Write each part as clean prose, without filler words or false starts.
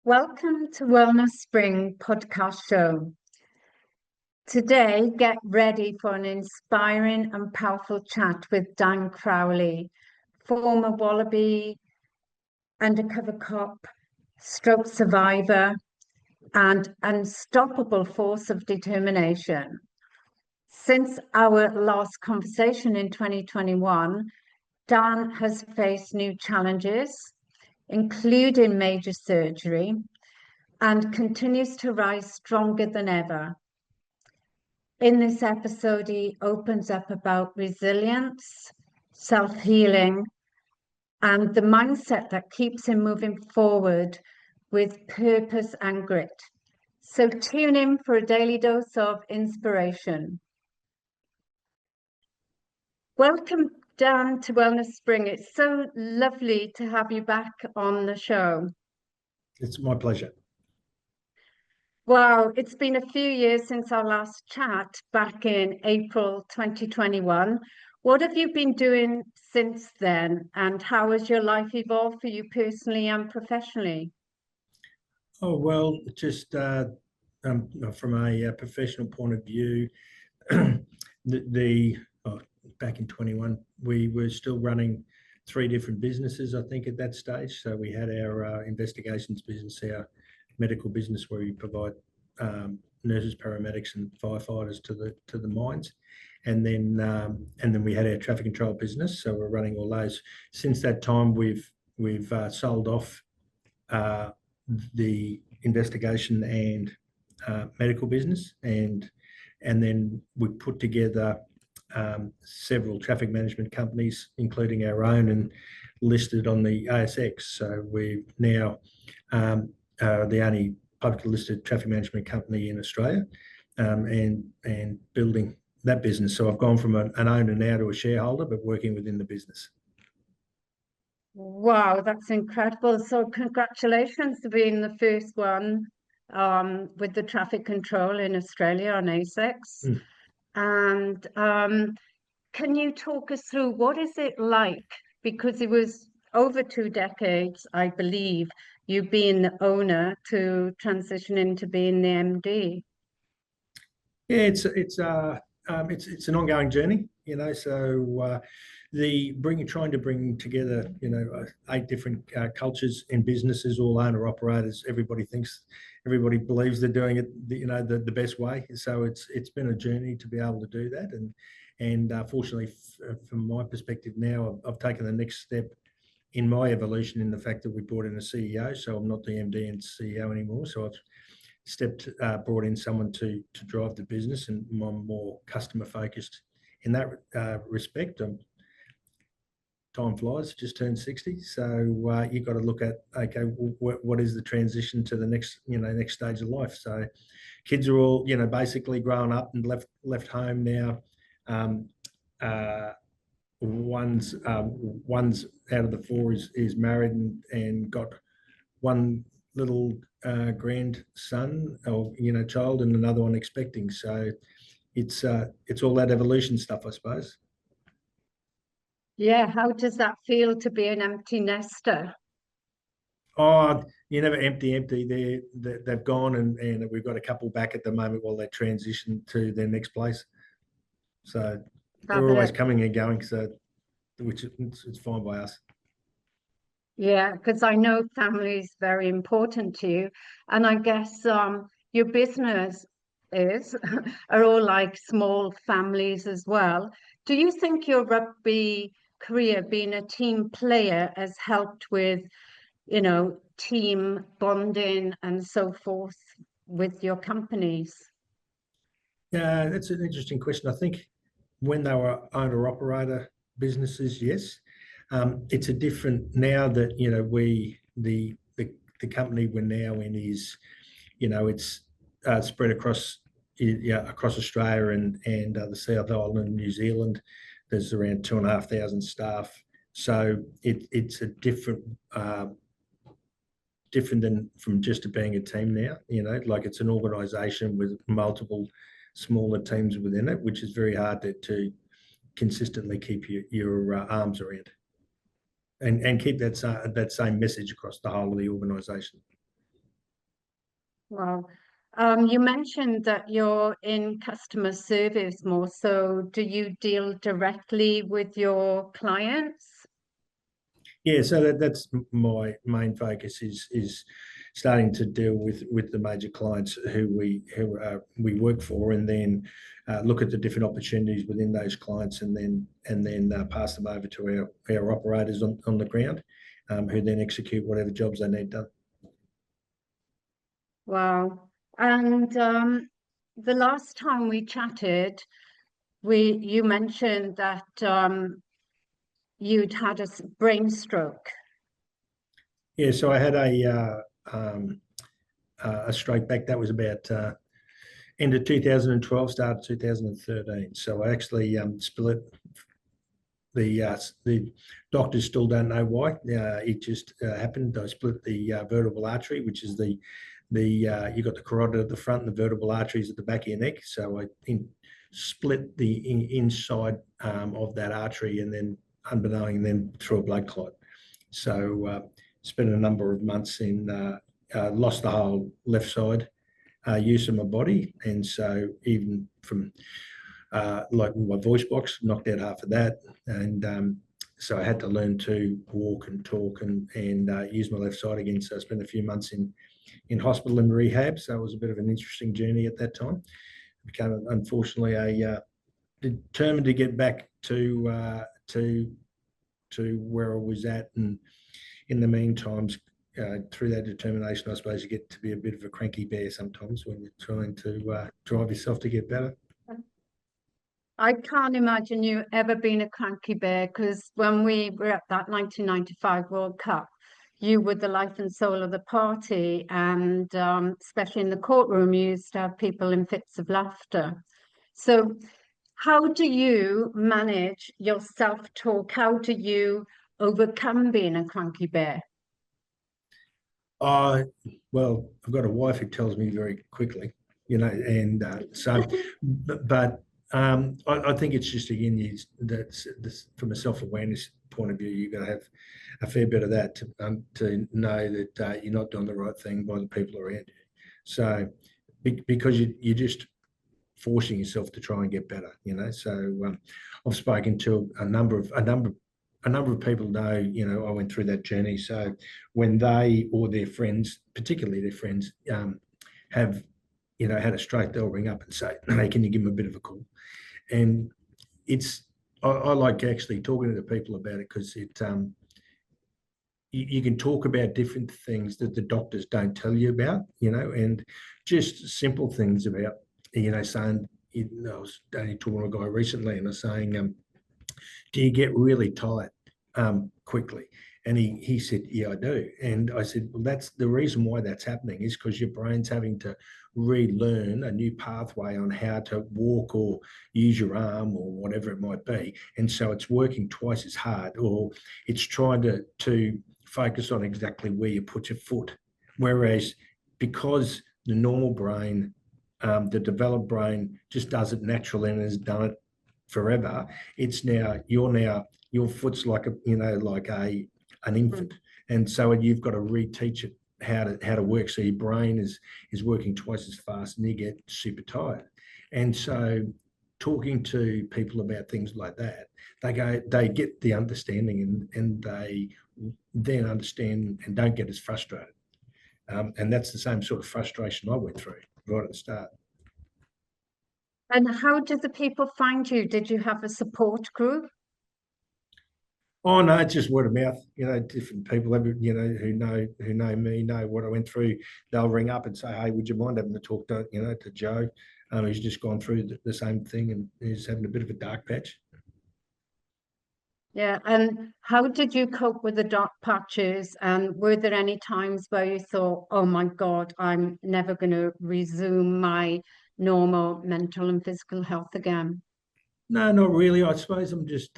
Welcome to Wellness Spring podcast show. Today, get ready for an inspiring and powerful chat with Dan Crowley, former Wallaby, undercover cop, stroke survivor, and unstoppable force of determination. Since our last conversation in 2021, Dan has faced new challenges, including major surgery, and continues to rise stronger than ever. In this episode, he opens up about resilience, self-healing, and the mindset that keeps him moving forward with purpose and grit. So tune in for a daily dose of inspiration. Welcome, Dan, to Wellness Spring. It's so lovely to have you back on the show. It's my pleasure. Wow, it's been a few years since our last chat back in April 2021. What have you been doing since then, and how has your life evolved for you personally and professionally? Oh, well, just from a professional point of view, back in 21, we were still running 3 different businesses, I think, at that stage. So we had our investigations business, our medical business, where we provide nurses, paramedics, and firefighters to the mines, and then we had our traffic control business. So we're running all those. Since that time, we've sold off the investigation and medical business, and then we put together several traffic management companies, including our own, and listed on the ASX. So we've now the only publicly listed traffic management company in Australia, and building that business. So I've gone from an owner now to a shareholder, but working within the business. Wow, that's incredible. So congratulations to being the first one with the traffic control in Australia on ASX. And can you talk us through what is it like? Because it was over 2 decades, I believe, you being the owner to transition into being the MD. Yeah, it's an ongoing journey, So trying to bring together, 8 different cultures and businesses, all owner operators. Everybody believes they're doing it, the best way. So it's been a journey to be able to do that, and fortunately, from my perspective now, I've taken the next step in my evolution, in the fact that we brought in a CEO. So I'm not the MD and CEO anymore. So I've brought in someone to drive the business, and I'm more customer focused in that respect. Time flies, just turned 60. So you've got to look at, okay, what is the transition to the next stage of life? So kids are all, basically grown up and left home now. One's out of the 4 is married and got one little grandson or child, and another one expecting. So it's all that evolution stuff, I suppose. Yeah, how does that feel to be an empty nester? Oh, you never empty. They've gone, and we've got a couple back at the moment while they transition to their next place. So they're always coming and going. So which it's fine by us. Yeah, because I know family is very important to you, and I guess your business are all like small families as well. Do you think your rugby career, being a team player, has helped with, team bonding and so forth with your companies? Yeah, that's an interesting question. I think when they were owner-operator businesses, yes. It's a different now that the company we're now in is, it's spread across Australia and the South Island, New Zealand. There's around 2,500 staff. So it's a different than from just being a team now. Like it's an organisation with multiple smaller teams within it, which is very hard to consistently keep your arms around and keep that same message across the whole of the organisation. Well, you mentioned that you're in customer service more, so do you deal directly with your clients? Yeah, so that's my main focus is starting to deal with the major clients who we work for, and then look at the different opportunities within those clients, and then pass them over to our operators on the ground, who then execute whatever jobs they need done. Wow. And the last time we chatted, you mentioned that you'd had a brain stroke. Yeah, so I had a stroke back. That was about end of 2012, start of 2013. So I actually split. The doctors still don't know why. It just happened. I split the vertebral artery, which is you got the carotid at the front and the vertebral arteries at the back of your neck. So I split the inside of that artery, and then unbeknown, and then through a blood clot. So spent a number of months lost the whole left side use of my body, and so even from like my voice box, knocked out half of that, and so I had to learn to walk and talk and use my left side again. So I spent a few months in hospital and rehab. So it was a bit of an interesting journey at that time. I became, unfortunately, determined to get back to where I was at, and in the meantime, through that determination, I suppose you get to be a bit of a cranky bear sometimes when you're trying to drive yourself to get better. I can't imagine you ever being a cranky bear, because when we were at that 1995 World Cup, you were the life and soul of the party, and especially in the courtroom, you used to have people in fits of laughter. So how do you manage your self-talk? How do you overcome being a cranky bear? Well, I've got a wife who tells me very quickly, and but I think it's just, again, that's from a self-awareness point of view, you've got to have a fair bit of that to know that you're not doing the right thing by the people around you. So because you're just forcing yourself to try and get better, So I've spoken to a number of people know, I went through that journey. So when they or their friends, particularly their friends, have, had a stroke, they'll ring up and say, "Hey, can you give them a bit of a call?" And I like actually talking to the people about it, because you can talk about different things that the doctors don't tell you about, and just simple things about, saying, I was only talking to a guy recently, and I was saying, do you get really tired quickly? And he said, "Yeah, I do." And I said, "Well, that's the reason why that's happening, is because your brain's having to relearn a new pathway on how to walk or use your arm or whatever it might be. And so it's working twice as hard, or it's trying to focus on exactly where you put your foot. Whereas because the normal brain, the developed brain, just does it naturally and has done it forever, it's now your foot's like an infant, and so you've got to reteach it how to work. So your brain is working twice as fast, and you get super tired. And so talking to people about things like that, they get the understanding, and they then understand and don't get as frustrated. And that's the same sort of frustration I went through right at the start. And how did the people find you? Did you have a support group? Oh no, it's just word of mouth. Different people, who know me, know what I went through. They'll ring up and say, "Hey, would you mind having a talk to Joe? He's just gone through the same thing and he's having a bit of a dark patch." Yeah, and how did you cope with the dark patches? And were there any times where you thought, "Oh my God, I'm never going to resume my normal mental and physical health again"? No, not really. I suppose I'm just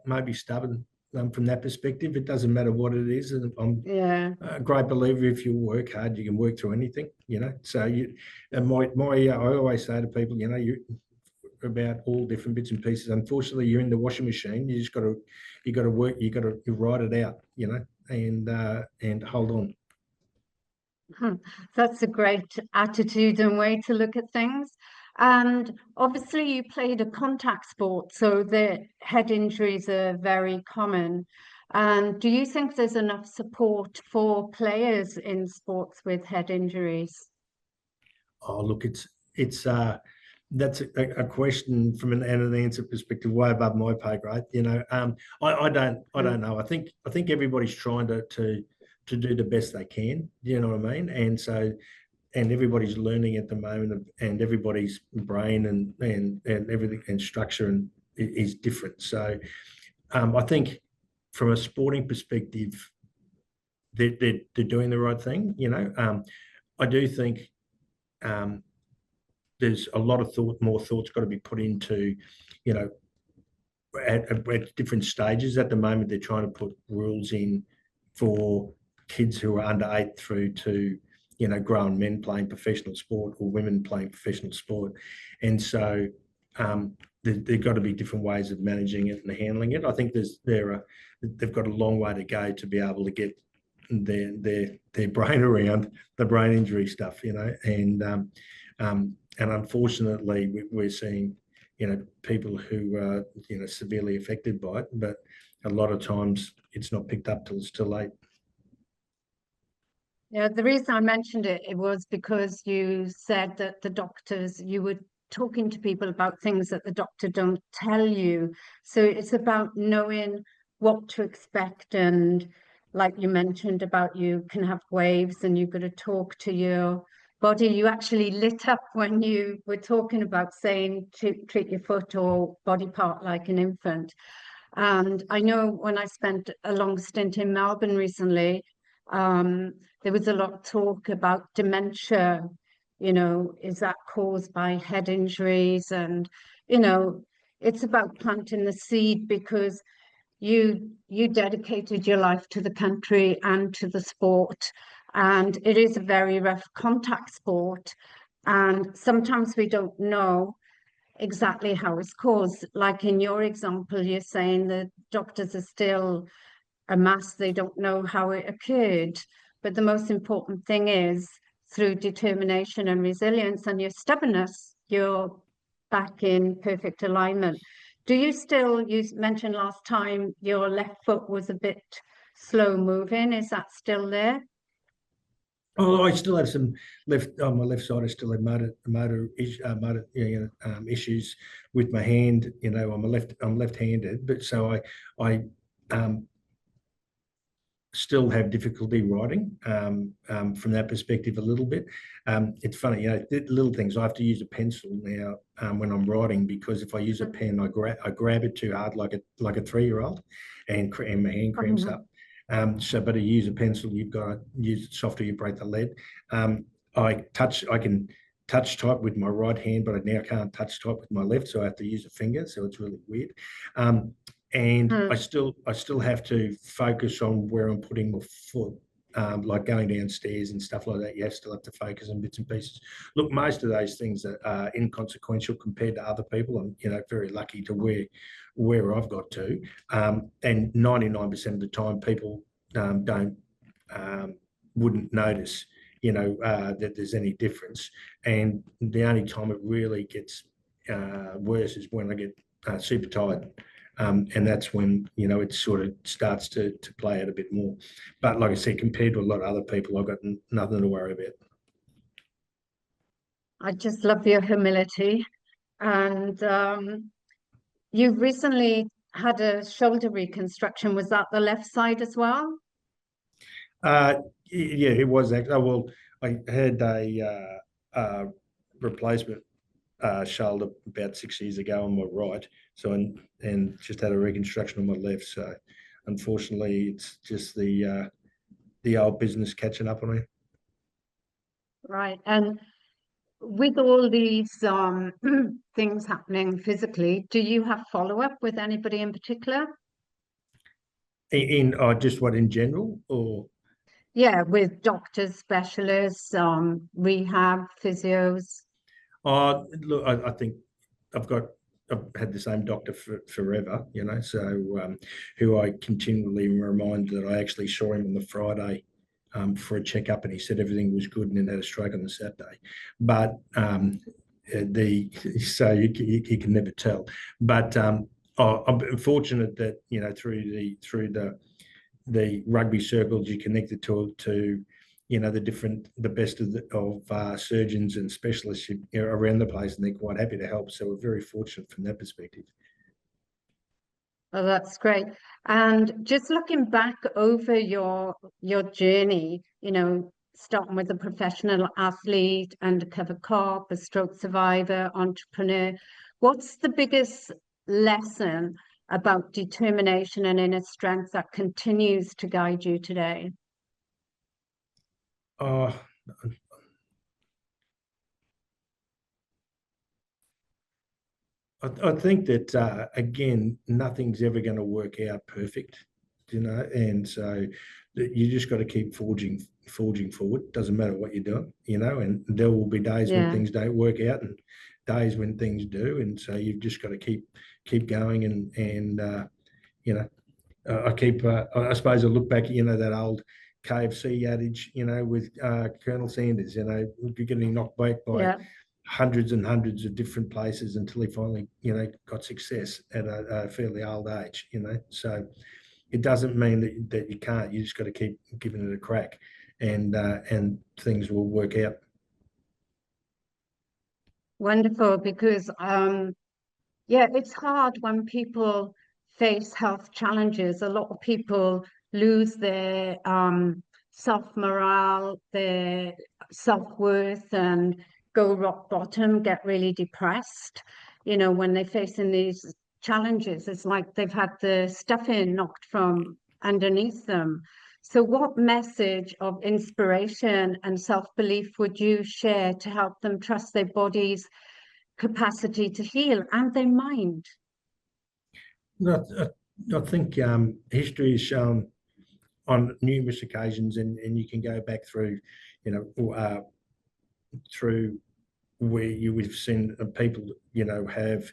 maybe stubborn from that perspective. It doesn't matter what it is, and I'm Yeah. a great believer, if you work hard, you can work through anything. So I always say to people, you about all different bits and pieces. Unfortunately, you're in the washing machine. You just got to work. You got to ride it out, and hold on. That's a great attitude and way to look at things. And obviously, you played a contact sport, so the head injuries are very common. And do you think there's enough support for players in sports with head injuries? Oh, look, it's that's a question from an answer perspective way above my pay grade. I don't know. I think everybody's trying to do the best they can. You know what I mean? And everybody's learning at the moment, and everybody's brain and everything and structure is different. So I think from a sporting perspective, they're doing the right thing. I do think um, there's a lot of more thought's got to be put into, you know, at different stages. At the moment, they're trying to put rules in for kids who are under 8 through to, grown men playing professional sport or women playing professional sport. And so there've got to be different ways of managing it and handling it. I think they've got a long way to go to be able to get their brain around the brain injury stuff, and unfortunately we're seeing, people who are, severely affected by it, but a lot of times it's not picked up till it's too late. Yeah, the reason I mentioned it was because you said that you were talking to people about things that the doctor don't tell you. So it's about knowing what to expect. And like you mentioned about, you can have waves and you've got to talk to your body. You actually lit up when you were talking about saying to treat your foot or body part like an infant. And I know when I spent a long stint in Melbourne recently, there was a lot of talk about dementia. Is that caused by head injuries? And, you know, it's about planting the seed, because you dedicated your life to the country and to the sport. And it is a very rough contact sport. And sometimes we don't know exactly how it's caused. Like in your example, you're saying the doctors are still a mass, they don't know how it occurred. But the most important thing is, through determination and resilience and your stubbornness, you're back in perfect alignment. You mentioned last time your left foot was a bit slow moving. Is that still there? Oh, I still have some left on my left side. I still have motor issues with my hand. I'm left-handed, but so I still have difficulty writing from that perspective a little bit. It's funny, little things. I have to use a pencil now when I'm writing, because if I use a pen, I grab it too hard like a 3-year-old, and my hand cramps up. But to use a pencil, you've got to use it softer, you break the lead. I can touch type with my right hand, but I now can't touch type with my left, so I have to use a finger. So it's really weird. And I still have to focus on where I'm putting my foot, like going downstairs and stuff like that. You still have to focus on bits and pieces. Look, most of those things are inconsequential compared to other people. I'm, very lucky to where I've got to. And 99% of the time, people wouldn't notice, that there's any difference. And the only time it really gets worse is when I get super tired. And that's when, it sort of starts to play out a bit more. But like I said, compared to a lot of other people, I've got nothing to worry about. I just love your humility. And you recently had a shoulder reconstruction. Was that the left side as well? Yeah, it was actually. Well, I had a replacement shoulder about 6 years ago on my right, so and just had a reconstruction on my left. So unfortunately, it's just the old business catching up on me. Right. And with all these things happening physically, do you have follow-up with anybody in particular? In just what in general, or? Yeah, with doctors, specialists, rehab, physios. Look, I think I've had the same doctor forever, so who I continually remind that I actually saw him on the Friday for a checkup, and he said everything was good, and then had a stroke on the Saturday. But so you can never tell. But I'm fortunate that through the rugby circles you connected to the best of surgeons and specialists around the place, and they're quite happy to help. So we're very fortunate from that perspective. Oh, that's great. And just looking back over your journey, starting with a professional athlete, undercover cop, a stroke survivor, entrepreneur, what's the biggest lesson about determination and inner strength that continues to guide you today? Oh, I think that again, nothing's ever going to work out perfect, and so you just got to keep forging forward. Doesn't matter what you're doing, and there will be days when things don't work out and days when things do, and so you've just got to keep going and I suppose I look back at that old KFC adage, with Colonel Sanders, you're getting knocked back by hundreds and hundreds of different places until he finally, got success at a fairly old age, So it doesn't mean that you can't. You just got to keep giving it a crack, and things will work out. Wonderful, because it's hard when people face health challenges. A lot of people lose their self-morale, their self-worth, and go rock bottom, get really depressed. When they're facing these challenges, it's like they've had the stuffing knocked from underneath them. So what message of inspiration and self-belief would you share to help them trust their body's capacity to heal and their mind? I think history has shown on numerous occasions, and you can go back through, through where we've seen people, have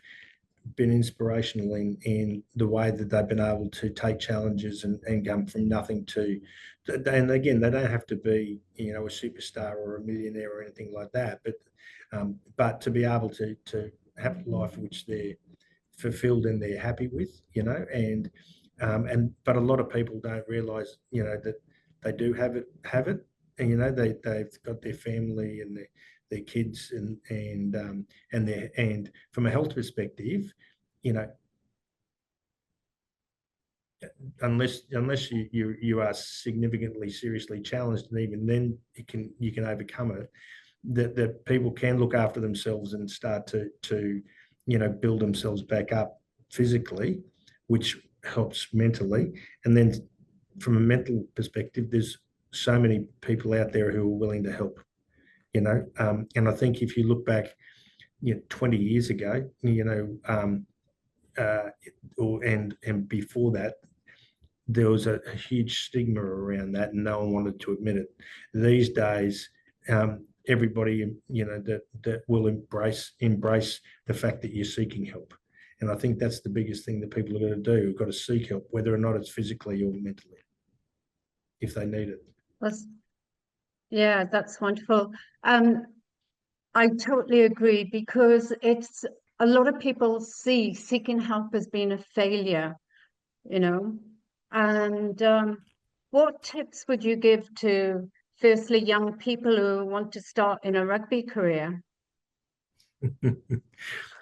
been inspirational in the way that they've been able to take challenges and come from nothing to, and again, they don't have to be, a superstar or a millionaire or anything like that, but to be able to have a life which they're fulfilled and they're happy with, but a lot of people don't realise, that they do have it, and they've got their family and their kids and from a health perspective, unless you are significantly seriously challenged, and even then you can overcome it, that people can look after themselves and start to build themselves back up physically, which helps mentally. And then from a mental perspective, there's so many people out there who are willing to help, and I think if you look back 20 years ago, and before that, there was a huge stigma around that, and no one wanted to admit it. These days, everybody that will embrace the fact that you're seeking help, and I think that's the biggest thing that people are going to do. We've got to seek help, whether or not it's physically or mentally, if they need it. That's wonderful. I totally agree, because it's a lot of people see seeking help as being a failure, and what tips would you give to firstly young people who want to start in a rugby career?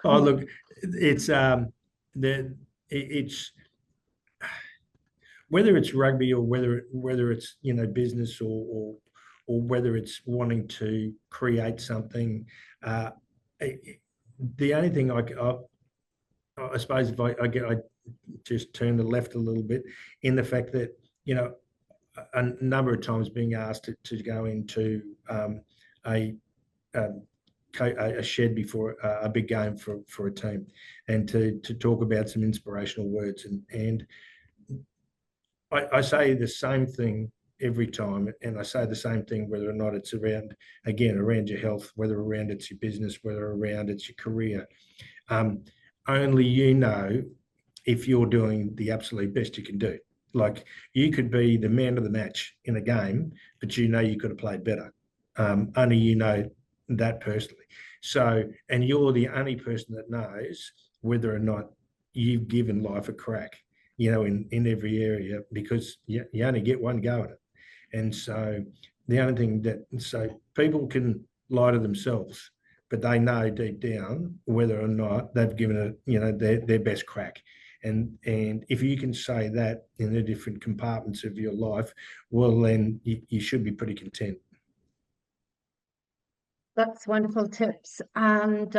Oh, look, it's whether it's rugby or whether it's business or whether it's wanting to create something. The only thing I suppose, if I just turn to the left a little bit, in the fact that a number of times being asked to go into a shed before a big game for a team, and to talk about some inspirational words, and I say the same thing every time, and I say the same thing whether or not it's around your health, whether around it's your business, whether around it's your career. Only if you're doing the absolute best you can do. Like, you could be the man of the match in a game, but you could have played better. Only you know that personally. So, and you're the only person that knows whether or not you've given life a crack, in every area, because you only get one go at it. And so the only thing so people can lie to themselves, but they know deep down whether or not they've given it, their best crack. And if you can say that in the different compartments of your life, well, then you should be pretty content. That's wonderful tips. And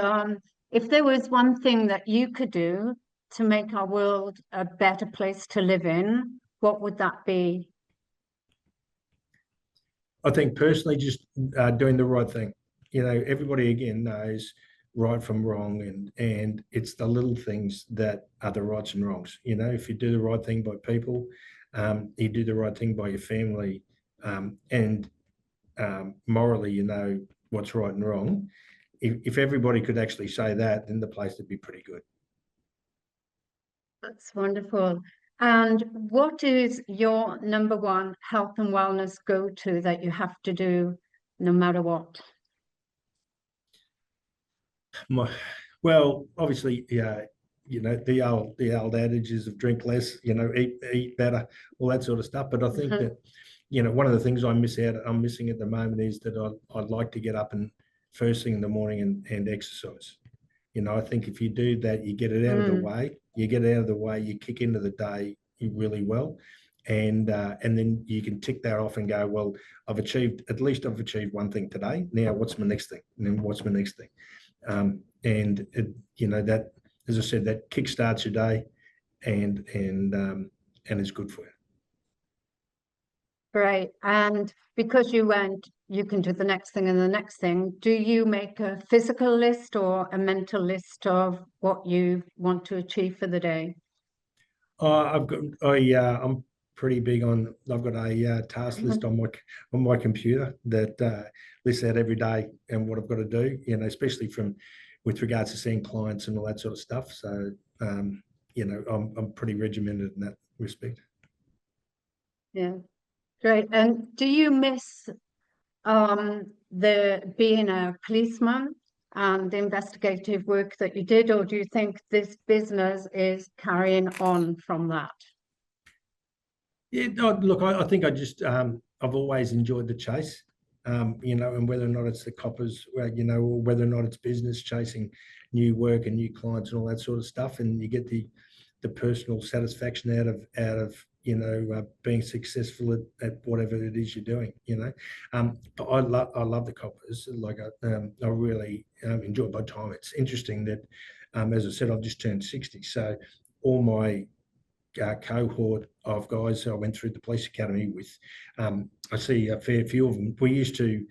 if there was one thing that you could do to make our world a better place to live in, what would that be? I think personally, just doing the right thing. Everybody again knows right from wrong, and it's the little things that are the rights and wrongs. If you do the right thing by people, you do the right thing by your family, and morally, what's right and wrong. If everybody could actually say that, then the place would be pretty good. That's wonderful. And what is your number one health and wellness go-to that you have to do no matter what? Well, obviously, yeah, the old adages of drink less, eat better, all that sort of stuff. But I think that, one of the things I'm missing at the moment is that I'd like to get up and first thing in the morning and exercise. I think if you do that, you get it out of the way. You get it out of the way, you kick into the day really well. And then you can tick that off and go, well, I've achieved one thing today. Now what's my next thing? And then what's my next thing? And that, as I said, that kickstarts your day and is good for you. Great. And because you can do the next thing and the next thing, do you make a physical list or a mental list of what you want to achieve for the day? I'm pretty big on. I've got a task list on my computer that lists out every day and what I've got to do. Especially with regards to seeing clients and all that sort of stuff. So I'm pretty regimented in that respect. Yeah, great. And do you miss the being a policeman and the investigative work that you did, or do you think this business is carrying on from that? Yeah, no, look, I think I've always enjoyed the chase, and whether or not it's the coppers, or whether or not it's business chasing new work and new clients and all that sort of stuff, and you get the personal satisfaction out of being successful at whatever it is you're doing. But I love the coppers. Like I really enjoy my time. It's interesting that, as I said, I've just turned 60, so all my cohort of guys I went through the police academy with, I see a fair few of them. We used to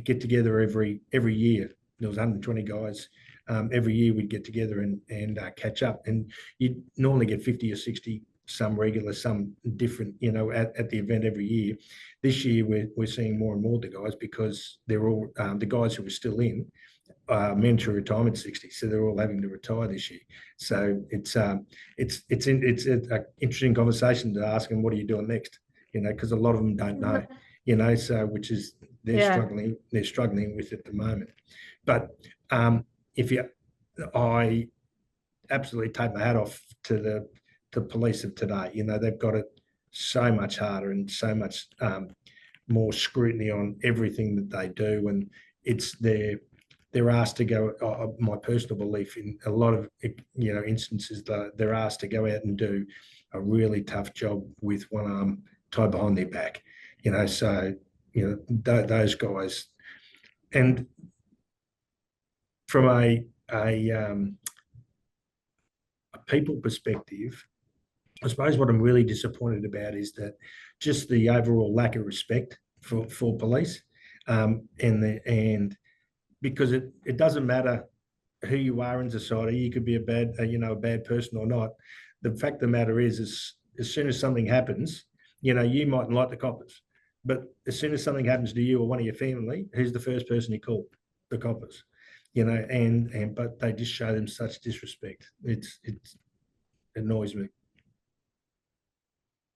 get together every year. There was 120 guys. Every year we'd get together and catch up, and you'd normally get 50 or 60, some regular, some different, at the event every year. This year we're seeing more and more of the guys, because they're all the guys who were still in men to retirement 60, so they're all having to retire this year. So it's an interesting conversation to ask them, what are you doing next? Because a lot of them don't know. So which is they're struggling with at the moment. But I absolutely take my hat off to the police of today. They've got it so much harder and so much more scrutiny on everything that they do, and they're asked to go. My personal belief, in a lot of instances, they're asked to go out and do a really tough job with one arm tied behind their back. So those guys, and from a people perspective, I suppose what I'm really disappointed about is that just the overall lack of respect for police, and because it doesn't matter who you are in society. You could be a bad person or not. The fact of the matter is as soon as something happens, you mightn't like the coppers, but as soon as something happens to you or one of your family, who's the first person you call? The coppers. But they just show them such disrespect. It annoys me.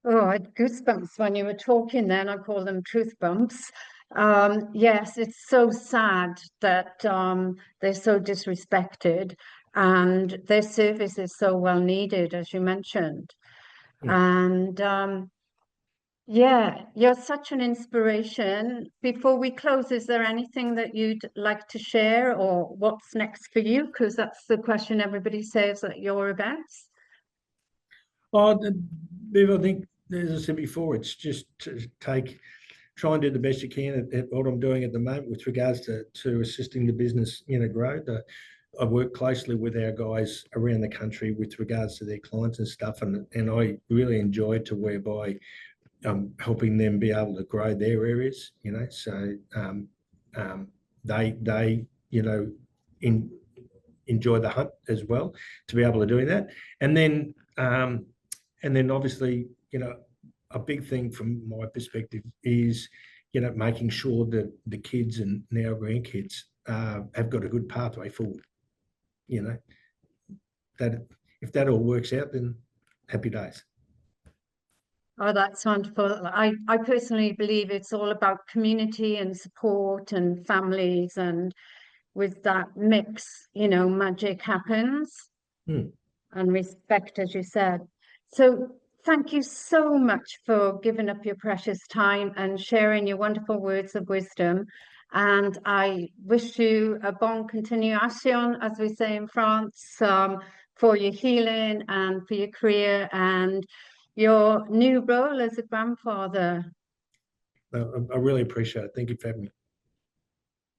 Oh, I had goosebumps when you were talking then. I call them truth bumps. Yes, it's so sad that they're so disrespected and their service is so well needed, as you mentioned. Mm. And yeah, you're such an inspiration. Before we close, is there anything that you'd like to share or what's next for you? Because that's the question everybody says at your events. Oh, Viv, I think, as I said before, it's just to try and do the best you can at what I'm doing at the moment with regards to assisting the business, grow. I work closely with our guys around the country with regards to their clients and stuff, and I really enjoy to whereby helping them be able to grow their areas, so they in, enjoy the hunt as well to be able to do that. And then obviously, a big thing from my perspective is, making sure that the kids and now grandkids have got a good pathway forward. That if that all works out, then happy days. Oh, that's wonderful. I personally believe it's all about community and support and families, and with that mix, magic happens Hmm. and respect, as you said. So thank you so much for giving up your precious time and sharing your wonderful words of wisdom. And I wish you a bon continuation, as we say in France, for your healing and for your career and your new role as a grandfather. I really appreciate it. Thank you for having me.